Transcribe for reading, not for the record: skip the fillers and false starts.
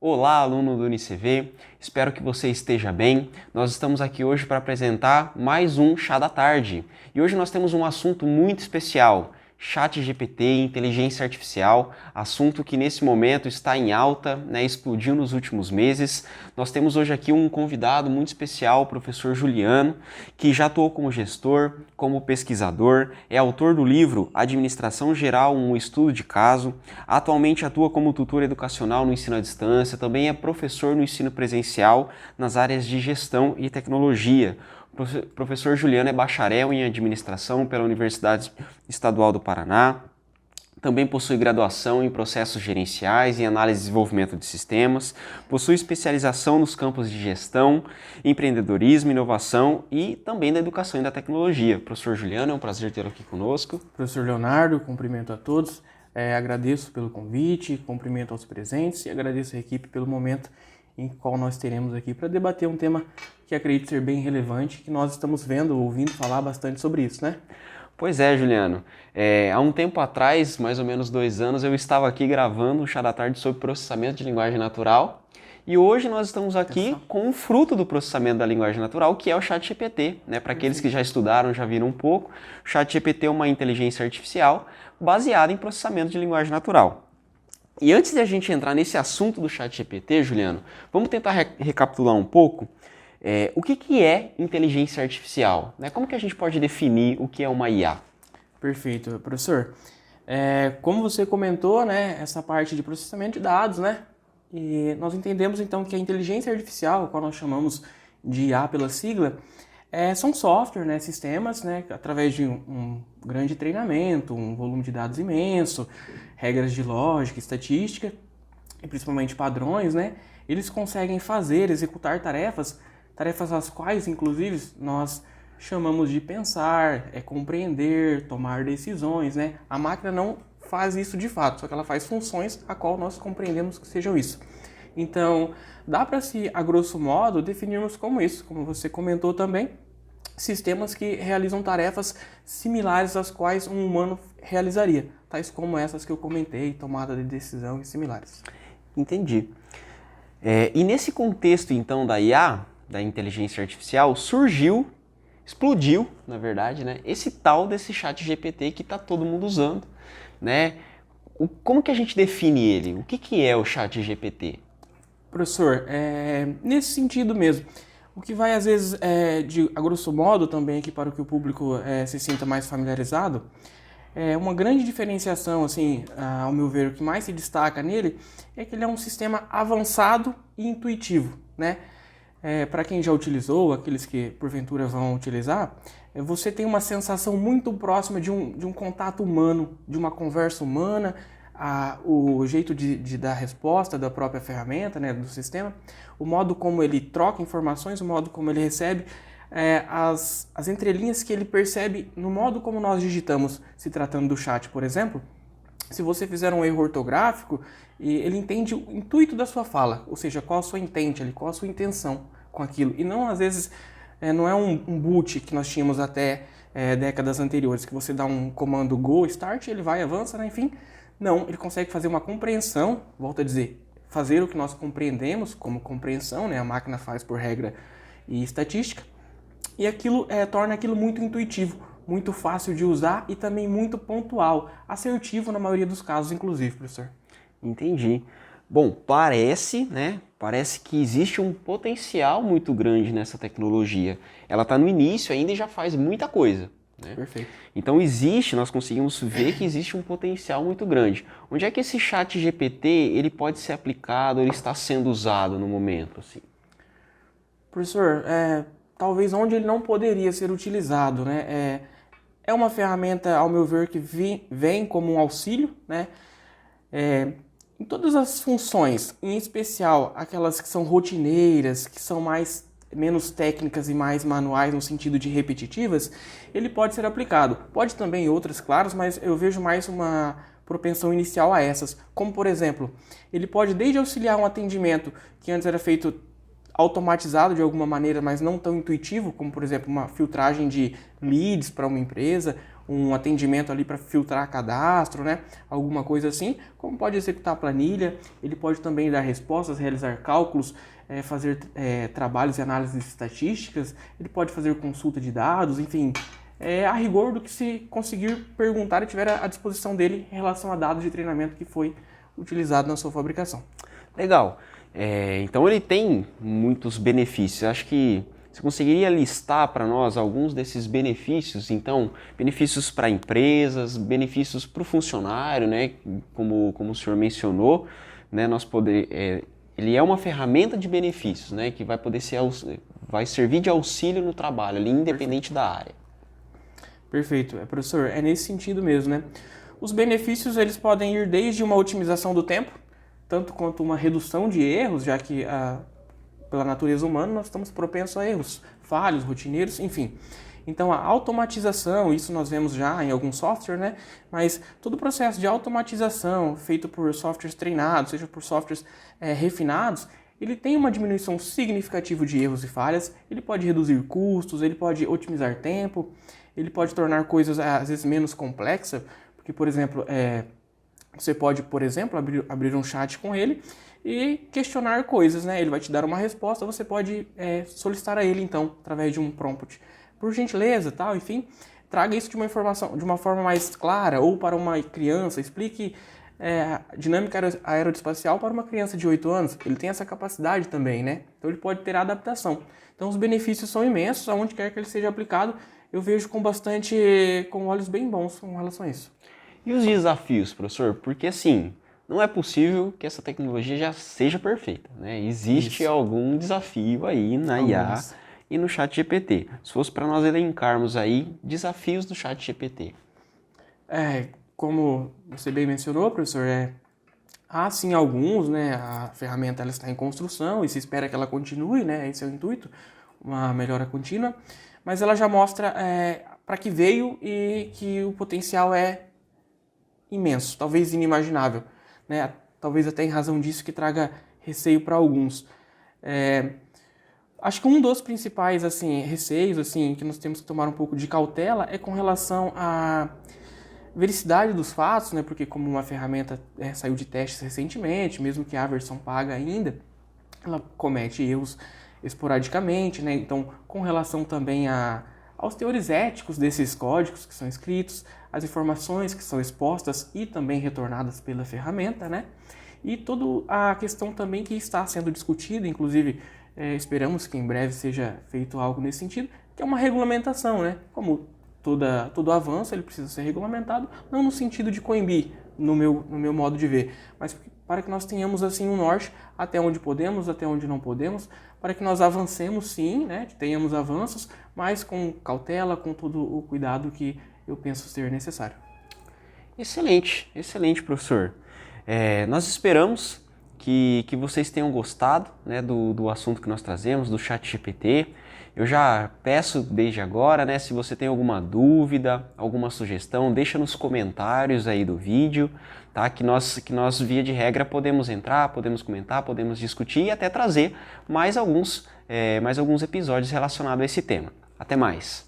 Olá, aluno do UniCV, espero que você esteja bem. Nós estamos aqui hoje para apresentar mais um Chá da Tarde. E hoje nós temos um assunto muito especial, ChatGPT e inteligência artificial, assunto que nesse momento está em alta, explodiu nos últimos meses. Nós temos hoje aqui um convidado muito especial, o professor Juliano, que já atuou como gestor, como pesquisador, é autor do livro Administração Geral, um estudo de caso, atualmente atua como tutor educacional no ensino à distância, também é professor no ensino presencial nas áreas de gestão e tecnologia. O professor Juliano é bacharel em administração pela Universidade Estadual do Paraná, também possui graduação em processos gerenciais e análise e desenvolvimento de sistemas, possui especialização nos campos de gestão, empreendedorismo, inovação e também da educação e da tecnologia. Professor Juliano, é um prazer tê-lo aqui conosco. Professor Leonardo, cumprimento a todos, agradeço pelo convite, cumprimento aos presentes e agradeço a equipe pelo momento em qual nós teremos aqui para debater um tema que acredito ser bem relevante, que nós estamos ouvindo falar bastante sobre isso, né? Pois é, Juliano. Há um tempo atrás, mais ou menos 2 anos, eu estava aqui gravando um Chá da Tarde sobre processamento de linguagem natural e hoje nós estamos aqui com o fruto do processamento da linguagem natural, que é o ChatGPT, né? Para aqueles que já estudaram, já viram um pouco, o ChatGPT é uma inteligência artificial baseada em processamento de linguagem natural. E antes de a gente entrar nesse assunto do ChatGPT, Juliano, vamos tentar recapitular um pouco o que é inteligência artificial, né? Como que a gente pode definir o que é uma IA? Perfeito, professor. Como você comentou, né, essa parte de processamento de dados, né? E nós entendemos então que a inteligência artificial, qual nós chamamos de IA pela sigla, são software, né, sistemas, né, através de um grande treinamento, um volume de dados imenso, regras de lógica, estatística e principalmente padrões, né, eles conseguem executar tarefas as quais, inclusive, nós chamamos de pensar, compreender, tomar decisões, né. A máquina não faz isso de fato, só que ela faz funções a qual nós compreendemos que sejam isso. Então, dá para a grosso modo, definirmos como isso, como você comentou também, sistemas que realizam tarefas similares às quais um humano realizaria, tais como essas que eu comentei, tomada de decisão e similares. Entendi. E nesse contexto, então, da IA, da inteligência artificial, explodiu, na verdade, né, esse tal desse ChatGPT que está todo mundo usando, né? Como que a gente define ele? O que é o ChatGPT? Professor, nesse sentido mesmo, o que vai às vezes, a grosso modo também aqui para que o público se sinta mais familiarizado, uma grande diferenciação, assim, ao meu ver, o que mais se destaca nele é que ele é um sistema avançado e intuitivo, né? Para quem já utilizou, aqueles que porventura vão utilizar, você tem uma sensação muito próxima de um contato humano, de uma conversa humana, o jeito de dar resposta da própria ferramenta, né, do sistema, o modo como ele troca informações, o modo como ele recebe, as entrelinhas que ele percebe no modo como nós digitamos, se tratando do chat, por exemplo. Se você fizer um erro ortográfico, ele entende o intuito da sua fala, ou seja, qual a sua intente ali, qual a sua intenção com aquilo. E não, às vezes, não é um boot que nós tínhamos até décadas anteriores, que você dá um comando go, start, ele vai, avança, né, enfim. Não, ele consegue fazer uma compreensão, volto a dizer, fazer o que nós compreendemos como compreensão, né, a máquina faz por regra e estatística, e aquilo torna aquilo muito intuitivo, muito fácil de usar e também muito pontual, assertivo na maioria dos casos, inclusive, professor. Entendi. Bom, parece que existe um potencial muito grande nessa tecnologia. Ela está no início ainda e já faz muita coisa, né? Perfeito. Então nós conseguimos ver que existe um potencial muito grande. Onde é que esse ChatGPT ele pode ser aplicado, ele está sendo usado no momento, assim? Professor, talvez onde ele não poderia ser utilizado, né? É uma ferramenta, ao meu ver, que vem como um auxílio, né? Em todas as funções, em especial aquelas que são rotineiras, que são menos técnicas e mais manuais no sentido de repetitivas, ele pode ser aplicado. Pode também outras, claro, mas eu vejo mais uma propensão inicial a essas. Como, por exemplo, ele pode desde auxiliar um atendimento que antes era feito automatizado de alguma maneira, mas não tão intuitivo, como, por exemplo, uma filtragem de leads para uma empresa, um atendimento ali para filtrar cadastro, né? Alguma coisa assim, como pode executar a planilha, ele pode também dar respostas, realizar cálculos, fazer trabalhos e análises estatísticas, ele pode fazer consulta de dados, enfim, a rigor do que se conseguir perguntar e tiver à disposição dele em relação a dados de treinamento que foi utilizado na sua fabricação. Legal. Então ele tem muitos benefícios. Acho que você conseguiria listar para nós alguns desses benefícios? Então, benefícios para empresas, benefícios para o funcionário, né? Como o senhor mencionou, né? Ele é uma ferramenta de benefícios, né? Que vai servir de auxílio no trabalho, ali, independente da área. Perfeito, professor, é nesse sentido mesmo, né? Os benefícios eles podem ir desde uma otimização do tempo, tanto quanto uma redução de erros, já que pela natureza humana nós estamos propensos a erros, falhos, rotineiros, enfim. Então a automatização, isso nós vemos já em algum software, né? Mas todo o processo de automatização feito por softwares treinados, seja por softwares refinados, ele tem uma diminuição significativa de erros e falhas, ele pode reduzir custos, ele pode otimizar tempo, ele pode tornar coisas às vezes menos complexas, porque, por exemplo, você pode, por exemplo, abrir um chat com ele e questionar coisas, né? Ele vai te dar uma resposta, você pode solicitar a ele, então, através de um prompt. Por gentileza, tal, enfim, traga isso de uma informação, de uma forma mais clara, ou para uma criança, explique dinâmica aeroespacial para uma criança de 8 anos. Ele tem essa capacidade também, né? Então ele pode ter adaptação. Então os benefícios são imensos, aonde quer que ele seja aplicado, eu vejo com olhos bem bons com relação a isso. E os desafios, professor? Porque assim, não é possível que essa tecnologia já seja perfeita, né? Existe algum desafio aí na IA e no ChatGPT. Se fosse para nós elencarmos aí desafios do ChatGPT. Como você bem mencionou, professor, há sim alguns, né? A ferramenta ela está em construção e se espera que ela continue, né? Esse é o intuito, uma melhora contínua. Mas ela já mostra para que veio e que o potencial é imenso, talvez inimaginável, né? Talvez até em razão disso que traga receio para alguns. Acho que um dos principais receios que nós temos que tomar um pouco de cautela é com relação à vericidade dos fatos, né? Porque como uma ferramenta saiu de testes recentemente, mesmo que a versão paga ainda, ela comete erros esporadicamente, né? Então, com relação também aos teores éticos desses códigos que são escritos, as informações que são expostas e também retornadas pela ferramenta, né? E toda a questão também que está sendo discutida, inclusive esperamos que em breve seja feito algo nesse sentido, que é uma regulamentação, né? Como todo avanço, ele precisa ser regulamentado, não no sentido de coibir, no meu modo de ver, mas para que nós tenhamos assim um norte até onde podemos, até onde não podemos, para que nós avancemos sim, né, que tenhamos avanços, mas com cautela, com todo o cuidado que eu penso ser necessário. Excelente, excelente, professor. Nós esperamos que vocês tenham gostado, né, do assunto que nós trazemos, do ChatGPT. Eu já peço desde agora, né, se você tem alguma dúvida, alguma sugestão, deixa nos comentários aí do vídeo, tá? Que nós via de regra podemos entrar, podemos comentar, podemos discutir e até trazer mais alguns episódios relacionados a esse tema. Até mais!